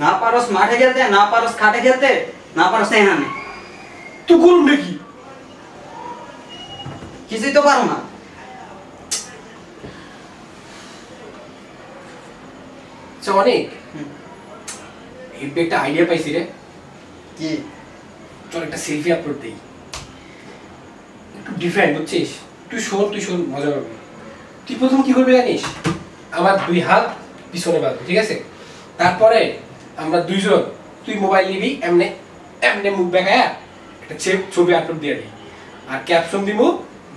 না পারস মাঠে খেলতে, না পারস খাটে খেলতে, না পারস এখানে। তুই করুন নাকি? কিছুই তো পারো না। অনেক একটা আইডিয়া পাইছি রে। কি? চল একটা সেলফি আপলোড দেই, একটু ডিফারেন্ট, বুঝছিস? তুই শোন মজা পাবি। তুই প্রথম কি করবি জানিস? আমার 2 হাত পিছনে বাঁধবি, ঠিক আছে? তারপরে আমরা দুইজন, তুই মোবাইল নিবি, এমনে এমনে মুখ দেখায়া একটা ছবি আপলোড দিয়ে দিই, আর ক্যাপশন দিব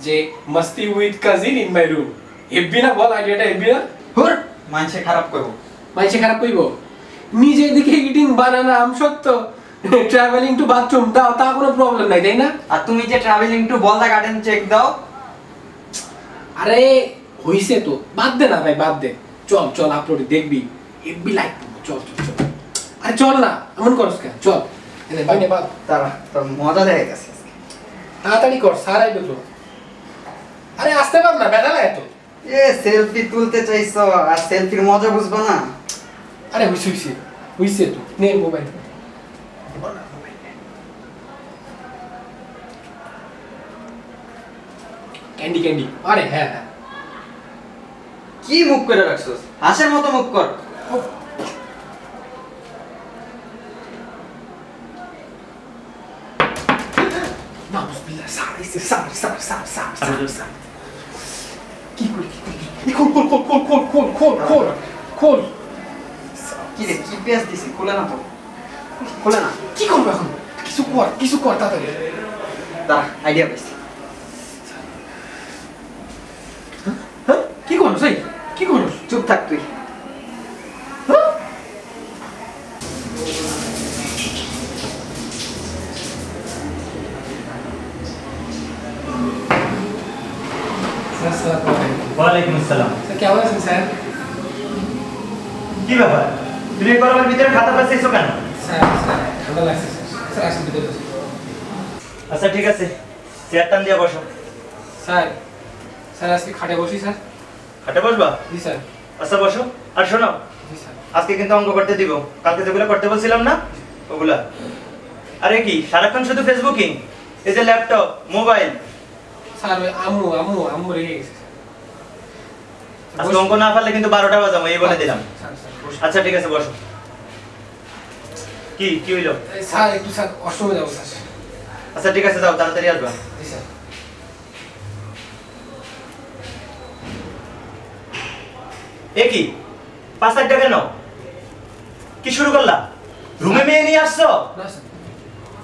যে masti with cousin in my room. হেব্বি না বল? আইডিয়াটা হেব্বি না? হুর, মানুষে খারাপ করবো। মানুষে খারাপ কইব? নিজে দিকে ইটিং বানানা আম সত্য, ট্রাভেলিং টু বাথরুম দাও, তা কোনো প্রবলেম নাই, তাই না? আর তুমি যে ট্রাভেলিং টু বলদা গার্ডেন চেক দাও। আরে হইছে তো, বাদ দে না ভাই, বাদ দে। চল আপলোড দেখবি, হেব্বি লাইক চল। আরে চল না, এমন করস কেন? চল এনে ভাই নে বাদ। তারা তোর মজা দেখে গেছে। তাড়াতাড়ি কর, স্যার আইবে তো। আরে আসতে পার না, বেদা লাগে তো। এ সেলফি তুলতে চাইছো আর সেলফির মজা বুঝবো না? আরে হইছে তো, নে মোবাইল। ক্যান্ডি, আরে হ্যাঁ। কি মুখ করে রাখছস? হাসের মতো মুখ কর। নাউজুবিল্লাহ, স্যার। কি করি? খোল। কি রে, কি পেঁয়াজ দিছি? খুলে না তো, খুলে না। কি করবো এখন? কিছু কর তাড়াতাড়ি। দাঁড়া, আইডিয়া পেয়েছি। কি করছ? কি করছ? চুপ থাক তুই। ওয়ালাইকুম আসসালাম। স্যার কেমন আছেন স্যার? কি ব্যাপার, তুমি এই গরমের ভিতরে খাতা পাচ্ছিস কেন? স্যার ঠান্ডা লাগছে স্যার। আসুন ভিতরে বসুন। আচ্ছা ঠিক আছে, চেয়ার টান দিয়ে বসো। স্যার আজকে খাটে বসি স্যার। খাটে বসবা? জি স্যার। আচ্ছা বসো। আর শোনো, জি স্যার। আজকে কিন্তু অঙ্ক করতে দিব, কালকে যেগুলো করতে বলছিলাম না ওগুলা। আরে কি সারাক্ষণ শুধু ফেসবুকিং, এই যে ল্যাপটপ মোবাইল। স্যার ওই আম্মু রেগে গেছে। আজকে অঙ্ক না পারলে কিন্তু 12টা বাজাবো, এই বলে দিলাম। আচ্ছা ঠিক আছে বসো। কি হইলো? স্যার একটু স্যার অষ্টমে যাবো স্যার। আচ্ছা ঠিক আছে যাও, তাড়াতাড়ি আসবা। জি স্যার। এ কি 5-8টা কেন? কি শুরু করলা? রুমে মেয়ে নিয়ে আসছো? না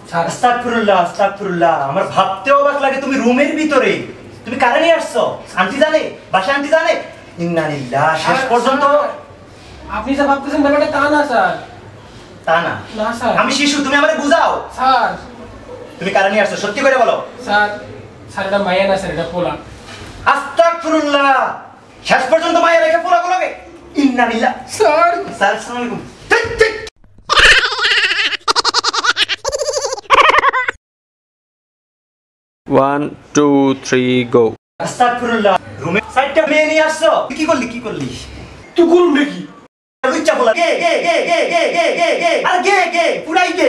স্যার। আস্তাগফিরুল্লাহ। আমার ভাবতেও অবাক লাগে, তুমি রুমের ভিতরে, তুমি কারে নিয়ে আসছো? আন্টি জানে? বাসা আন্টি জানে? ইন্না লিল্লাহ। শেষ পর্যন্ত আপনি যা ভাবতেছেন ব্যাপারটা তা না স্যার। তা না? না স্যার। আমি শিশু, তুমি আমারে বুঝাও। স্যার তুমি কারে নিয়ে আসছো সত্যি করে বলো। স্যার এটা মায়া না স্যার, এটা পোলা। আস্তাগফিরুল্লাহ। শেষ পর্যন্ত মায়ের রেখে পোলা গুলোকে। ইন্না লিল্লাহ। স্যার আসসালামু আলাইকুম। 1 2 3 গো। আস্তাগফিরুল্লাহ। রুমে 4টা মেয়ে নিয়ে আসছো, কি করলি? তুই করুন নাকি? লুচ্চা পোলা। গে আরে গে পুরাই গে।